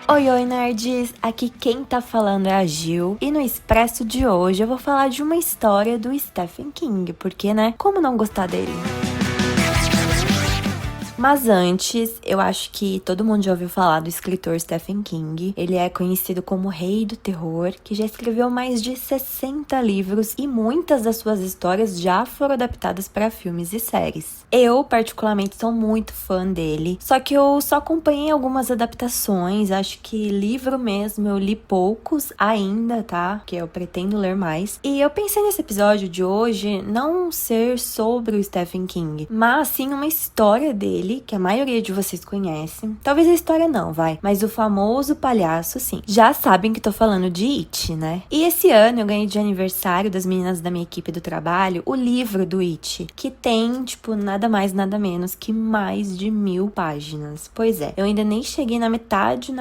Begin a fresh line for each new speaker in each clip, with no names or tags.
Oi, oi, nerds! Aqui quem tá falando é a Gil, e no Expresso de hoje eu vou falar de uma história do Stephen King, porque, né, como não gostar dele? Mas antes, eu acho que todo mundo já ouviu falar do escritor Stephen King. Ele é conhecido como Rei do Terror, que já escreveu mais de 60 livros e muitas das suas histórias já foram adaptadas para filmes e séries. Eu, particularmente, sou muito fã dele, só que eu só acompanhei algumas adaptações, acho que livro mesmo eu li poucos ainda, tá? Que eu pretendo ler mais. E eu pensei nesse episódio de hoje não ser sobre o Stephen King, mas sim uma história dele, que a maioria de vocês conhecem. Talvez a história não, mas o famoso palhaço, sim. Já sabem que tô falando de It, né? E esse ano eu ganhei de aniversário das meninas da minha equipe do trabalho o livro do It, que tem, nada mais, nada menos que mais de 1000 páginas. Pois é, eu ainda nem cheguei na metade,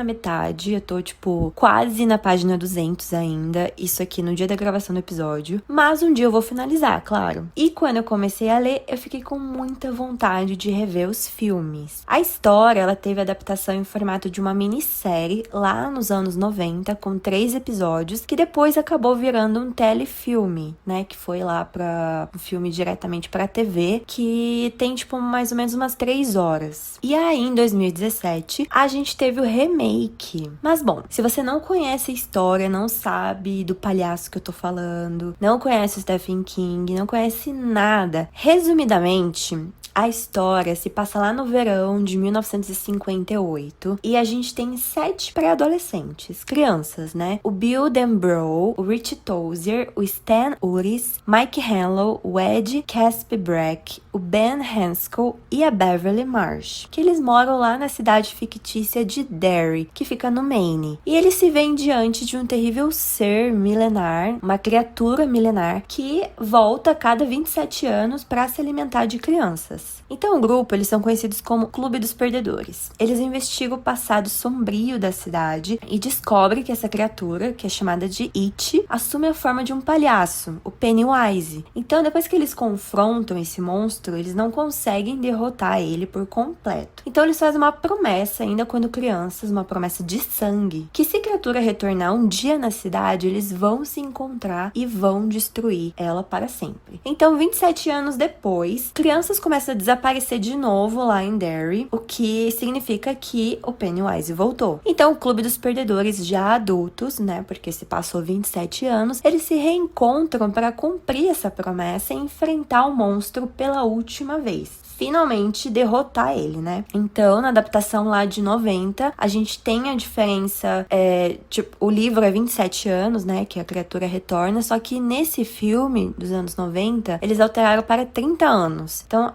eu tô, quase na página 200 ainda, isso aqui no dia da gravação do episódio, mas um dia eu vou finalizar, claro. E quando eu comecei a ler, eu fiquei com muita vontade de rever os filmes. A história, ela teve adaptação em formato de uma minissérie lá nos anos 90, com 3 episódios, que depois acabou virando um telefilme, né, que foi lá para um filme diretamente pra TV, que tem, mais ou menos umas 3 horas. E aí, em 2017, a gente teve o remake. Mas bom, se você não conhece a história, não sabe do palhaço que eu tô falando, não conhece o Stephen King, não conhece nada, resumidamente, a história se passa lá no verão de 1958 e a gente tem 7 pré-adolescentes, crianças, né? O Bill Denbrough, o Rich Tozier, o Stan Uris, Mike Hanlow, o Ed Casper-Breck, o Ben Haskell e a Beverly Marsh, que eles moram lá na cidade fictícia de Derry, que fica no Maine. E eles se veem diante de um terrível ser milenar, uma criatura milenar, que volta a cada 27 anos para se alimentar de crianças. Então o grupo, eles são conhecidos como Clube dos Perdedores. Eles investigam o passado sombrio da cidade e descobrem que essa criatura, que é chamada de It, assume a forma de um palhaço, o Pennywise. Então depois que eles confrontam esse monstro, eles não conseguem derrotar ele por completo. Então eles fazem uma promessa, ainda quando crianças, uma promessa de sangue, que se a criatura retornar um dia na cidade, eles vão se encontrar e vão destruir ela para sempre. Então 27 anos depois, crianças começam a desaparecer de novo lá em Derry, o que significa que o Pennywise voltou. Então o Clube dos Perdedores, já adultos, né, porque se passou 27 anos, eles se reencontram para cumprir essa promessa e enfrentar o monstro pela última vez. Finalmente derrotar ele, né? Então, na adaptação lá de 90, a gente tem a diferença, o livro é 27 anos, né, que a criatura retorna, só que nesse filme dos anos 90, eles alteraram para 30 anos. Então,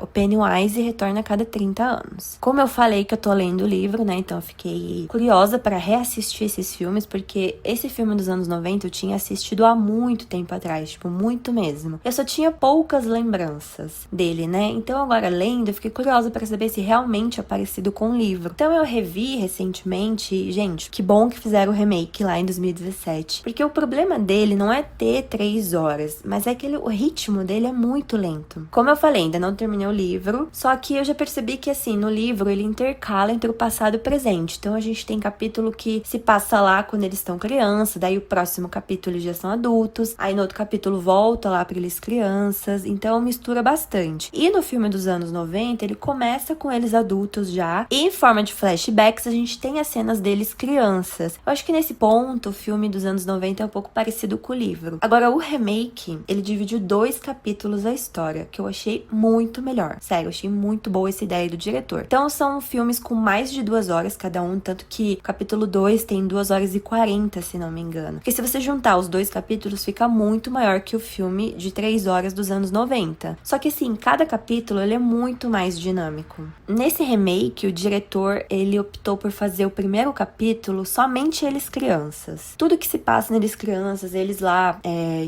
o Pennywise retorna a cada 30 anos. Como eu falei que eu tô lendo o livro, né, então eu fiquei curiosa para reassistir esses filmes, porque esse filme dos anos 90 eu tinha assistido há muito tempo atrás, muito mesmo. Eu só tinha poucas lembranças dele, né? Então agora lendo, eu fiquei curiosa para saber se realmente é parecido com o livro. Então eu revi recentemente e, gente, que bom que fizeram o remake lá em 2017. Porque o problema dele não é ter 3 horas, mas é que o ritmo dele é muito lento. Como eu falei, ainda não terminei o livro, só que eu já percebi que, assim, no livro ele intercala entre o passado e o presente. Então a gente tem capítulo que se passa lá quando eles estão crianças, daí o próximo capítulo eles já são adultos, aí no outro capítulo volta lá para eles crianças, então mistura bastante. E no filme dos anos 90, ele começa com eles adultos já, e em forma de flashbacks a gente tem as cenas deles crianças. Eu acho que nesse ponto o filme dos anos 90 é um pouco parecido com o livro. Agora o remake, ele dividiu 2 capítulos da história, que eu achei muito melhor. Sério, eu achei muito boa essa ideia do diretor. Então são filmes com mais de 2 horas cada um, tanto que o capítulo 2 tem 2 horas e 40, se não me engano. Porque se você juntar os 2 capítulos, fica muito maior que o filme de 3 horas dos anos 90. Só que assim, cada capítulo ele é muito mais dinâmico. Nesse remake, o diretor, ele optou por fazer o primeiro capítulo somente eles crianças. Tudo que se passa neles crianças, eles lá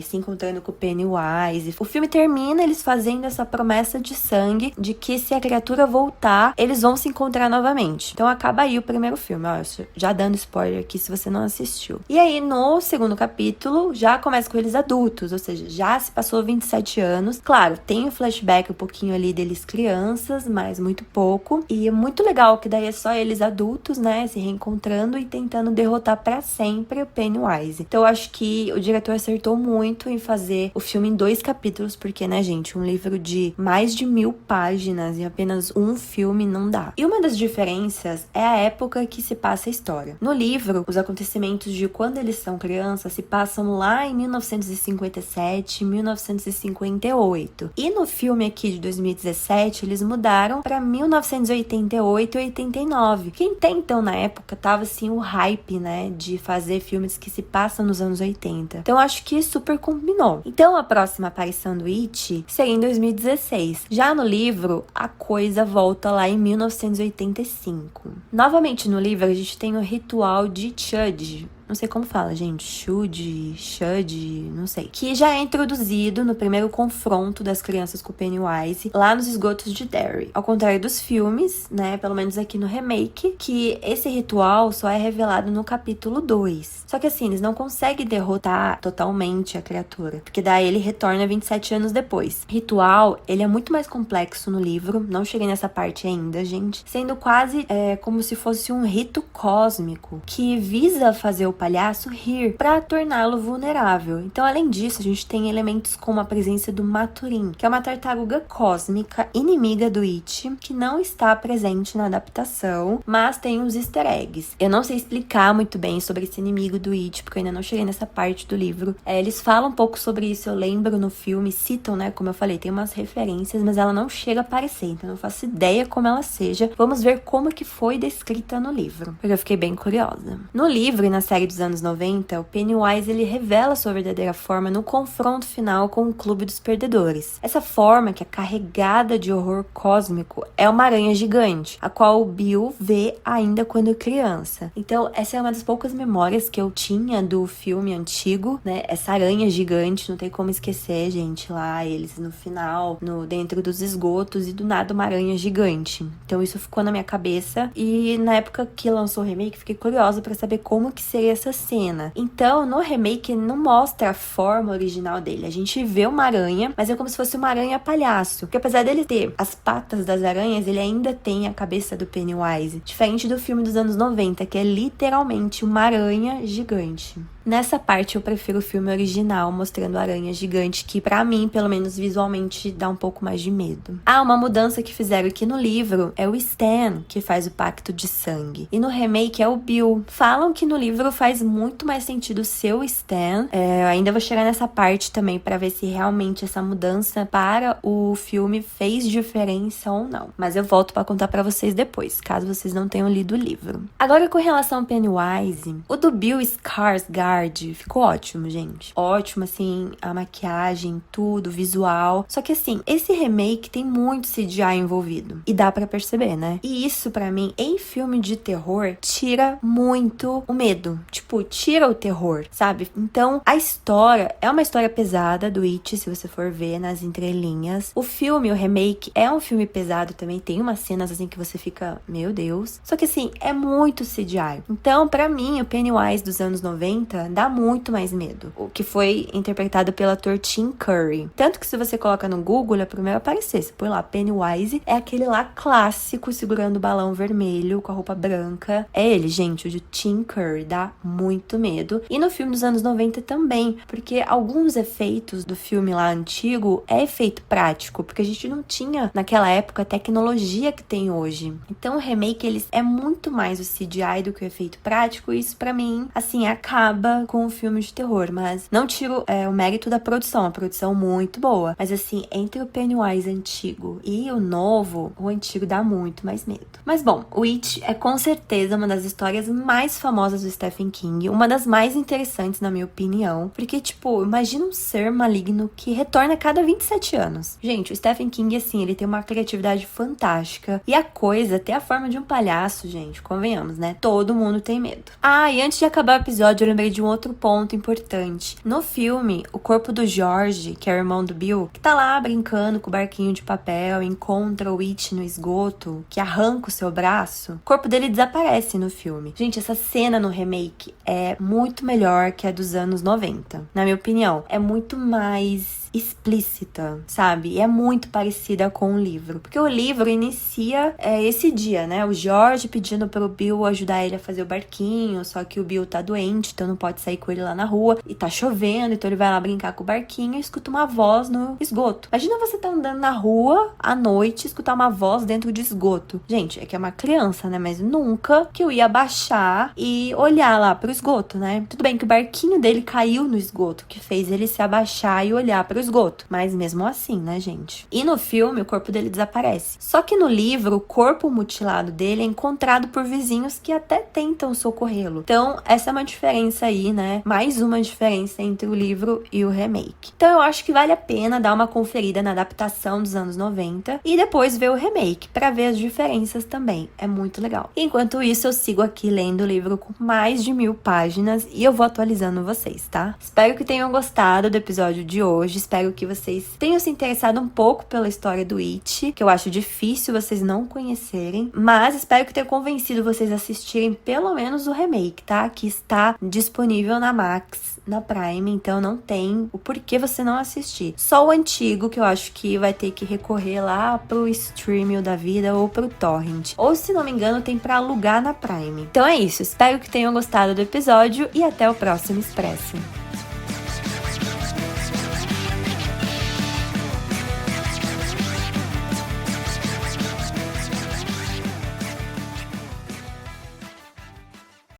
se encontrando com o Pennywise. O filme termina eles fazendo essa promessa de sangue, de que se a criatura voltar, eles vão se encontrar novamente. Então acaba aí o primeiro filme, ó, já dando spoiler aqui se você não assistiu. E aí no segundo capítulo, já começa com eles adultos, ou seja, já se passou 27 anos. Claro, tem o flashback um pouquinho ali ali deles crianças, mas muito pouco. E é muito legal que daí é só eles adultos, né, se reencontrando e tentando derrotar pra sempre o Pennywise. Então eu acho que o diretor acertou muito em fazer o filme em 2 capítulos, porque, né, gente, um livro de mais de 1000 páginas e apenas um filme não dá. E uma das diferenças é a época que se passa a história. No livro, os acontecimentos de quando eles são crianças se passam lá em 1957, 1958. E no filme aqui de 2017, eles mudaram pra 1988 e 89. Que até então, na época, tava assim o hype, né, de fazer filmes que se passam nos anos 80. Então acho que super combinou. Então a próxima aparição do It seria em 2016. Já no livro, a coisa volta lá em 1985. Novamente no livro, a gente tem o ritual de Chud. Não sei como fala, gente. Shud, não sei. Que já é introduzido no primeiro confronto das crianças com o Pennywise, lá nos esgotos de Derry. Ao contrário dos filmes, né, pelo menos aqui no remake, que esse ritual só é revelado no capítulo 2. Só que assim, eles não conseguem derrotar totalmente a criatura, porque daí ele retorna 27 anos depois. O ritual, ele é muito mais complexo no livro, não cheguei nessa parte ainda, gente, sendo quase como se fosse um rito cósmico, que visa fazer o palhaço rir para torná-lo vulnerável. Então, além disso, a gente tem elementos como a presença do Maturin, que é uma tartaruga cósmica inimiga do It, que não está presente na adaptação, mas tem uns easter eggs. Eu não sei explicar muito bem sobre esse inimigo do It, porque eu ainda não cheguei nessa parte do livro. Eles falam um pouco sobre isso, eu lembro no filme, citam, né, como eu falei, tem umas referências, mas ela não chega a aparecer, então eu não faço ideia como ela seja. Vamos ver como que foi descrita no livro, porque eu fiquei bem curiosa. No livro e na série dos anos 90, o Pennywise ele revela sua verdadeira forma no confronto final com o Clube dos Perdedores. Essa forma, que é carregada de horror cósmico, é uma aranha gigante, a qual o Bill vê ainda quando criança. Então, essa é uma das poucas memórias que eu tinha do filme antigo, né? Essa aranha gigante, não tem como esquecer, gente, lá eles no final, dentro dos esgotos, e do nada uma aranha gigante. Então, isso ficou na minha cabeça, e na época que lançou o remake, fiquei curiosa pra saber como que seria essa cena. Então, no remake, não mostra a forma original dele. A gente vê uma aranha, mas é como se fosse uma aranha palhaço. Porque apesar dele ter as patas das aranhas, ele ainda tem a cabeça do Pennywise. Diferente do filme dos anos 90, que é literalmente uma aranha gigante. Nessa parte eu prefiro o filme original, mostrando a aranha gigante, que pra mim, pelo menos visualmente, dá um pouco mais de medo. Uma mudança que fizeram aqui no livro é o Stan, que faz o pacto de sangue. E no remake é o Bill. Falam que no livro faz muito mais sentido ser o Stan. Ainda vou chegar nessa parte também pra ver se realmente essa mudança para o filme fez diferença ou não. Mas eu volto pra contar pra vocês depois, caso vocês não tenham lido o livro. Agora, com relação ao Pennywise, o do Bill Skarsgård ficou ótimo, gente. Ótimo, assim, a maquiagem, tudo, visual. Só que, assim, esse remake tem muito CGI envolvido. E dá pra perceber, né? E isso, pra mim, em filme de terror, tira muito o medo. Tipo, tira o terror, sabe? Então, a história é uma história pesada do It, se você for ver nas entrelinhas. O filme, o remake, é um filme pesado também. Tem umas cenas, assim, que você fica, meu Deus. Só que, assim, é muito CGI. Então, pra mim, o Pennywise dos anos 90 dá muito mais medo. O que foi interpretado pelo ator Tim Curry. Tanto que se você coloca no Google, é primeiro aparecer. Você põe lá Pennywise, é aquele lá clássico segurando o balão vermelho com a roupa branca. É ele, gente, o de Tim Curry. Dá muito medo. E no filme dos anos 90 também, porque alguns efeitos do filme lá antigo é efeito prático, porque a gente não tinha naquela época a tecnologia que tem hoje. Então o remake, eles é muito mais o CGI do que o efeito prático, e isso pra mim, assim, acaba com o filme de terror, mas não tiro o mérito da produção, a produção muito boa, mas assim, entre o Pennywise antigo e o novo, o antigo dá muito mais medo. Mas bom, o It é com certeza uma das histórias mais famosas do Stephen King, uma das mais interessantes na minha opinião, porque tipo, imagina um ser maligno que retorna a cada 27 anos. Gente, o Stephen King, assim, ele tem uma criatividade fantástica, e a coisa, até a forma de um palhaço, gente, convenhamos, né? Todo mundo tem medo. E antes de acabar o episódio, eu lembrei de um outro ponto importante. No filme, o corpo do George, que é o irmão do Bill, que tá lá brincando com o barquinho de papel, encontra o It no esgoto, que arranca o seu braço, o corpo dele desaparece no filme. Gente, essa cena no remake é muito melhor que a dos anos 90. Na minha opinião, é muito mais explícita, sabe? E é muito parecida com o livro. Porque o livro inicia esse dia, né? O George pedindo pro Bill ajudar ele a fazer o barquinho, só que o Bill tá doente, então não pode sair com ele lá na rua. E tá chovendo, então ele vai lá brincar com o barquinho e escuta uma voz no esgoto. Imagina você tá andando na rua à noite e escutar uma voz dentro de esgoto. Gente, é que é uma criança, né? Mas nunca que eu ia baixar e olhar lá pro esgoto, né? Tudo bem que o barquinho dele caiu no esgoto, que fez ele se abaixar e olhar pro esgoto. Mas mesmo assim, né, gente? E no filme, o corpo dele desaparece. Só que no livro, o corpo mutilado dele é encontrado por vizinhos que até tentam socorrê-lo. Então, essa é uma diferença aí, né? Mais uma diferença entre o livro e o remake. Então, eu acho que vale a pena dar uma conferida na adaptação dos anos 90 e depois ver o remake, pra ver as diferenças também. É muito legal. Enquanto isso, eu sigo aqui lendo o livro com mais de 1000 páginas e eu vou atualizando vocês, tá? Espero que tenham gostado do episódio de hoje. Espero que vocês tenham se interessado um pouco pela história do It, que eu acho difícil vocês não conhecerem, mas espero que tenha convencido vocês a assistirem pelo menos o remake, tá? Que está disponível na Max, na Prime, então não tem o porquê você não assistir. Só o antigo, que eu acho que vai ter que recorrer lá pro streaming da vida ou pro torrent. Ou, se não me engano, tem pra alugar na Prime. Então é isso, espero que tenham gostado do episódio e até o próximo Expresso.